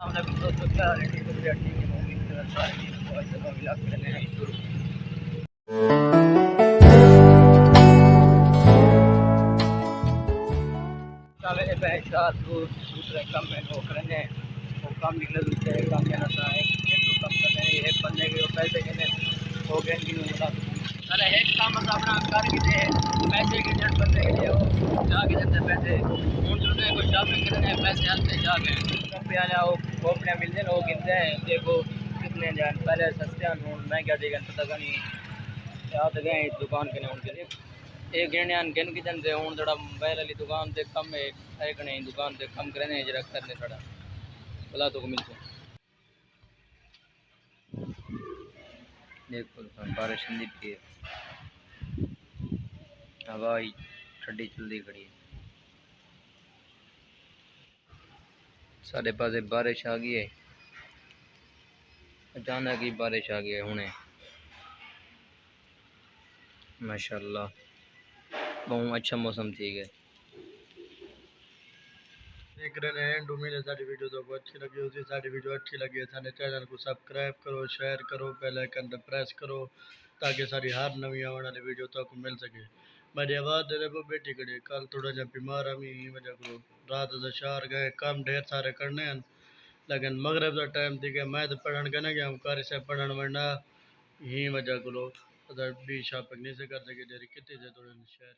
हमने भी दोस्तों क्या रेडी कर दिया टीम की मूवी की तरह सारी बहुत जगह मिला करने हैं शुरू साले पैसा दूसरे काम में वो करने वो काम निकले दूसरे काम में ना है एक काम करने एक बंदे के पैसे के हो गए कि नहीं बता अरे एक काम बस अपना कर के दे पैसे के जट बंदे के लिए वो जाके देते पैसे उन दूसरे को शॉपिंग करने पैसे आते जाके कब भी आना वो अपने मिलते हैं वो गिनते हैं देखो कितने जान पहले सस्ते मैं क्या देगा पता नहीं याद गए इस दुकान के उनके लिए एक गिरने गिन की जन से हूँ थोड़ा मोबाइल वाली दुकान से कम है एक नहीं दुकान से कम करने जरा करने थोड़ा भला तो मिलते देखो बारिश की हवा ठंडी चलती खड़ी है साढ़े पास बारिश आ गई है अचानक ही बारिश आ गई है हुने माशाल्लाह बहुत अच्छा मौसम ठीक है देख रहे हैं उम्मीद है सारी वीडियो तो अच्छी लगी होगी सारी वीडियो अच्छी लगी है सारे चैनल को सब्सक्राइब करो शेयर करो बेल आइकन पे प्रेस करो ताकि सारी हर नवी आने वाली वीडियो तक मिल सके मेरी आवाज़ दे रहे वो बेटी कड़ी कल थोड़ा जब बीमार हमी वजह को रात से शहर गए काम ढेर सारे करने हैं लेकिन मगरब का टाइम थी कि मैं तो पढ़न के ना गया कारी से पढ़न वरना ही वजह को भी शॉपिंग नहीं से कर सके जरी कितने से थोड़े शहर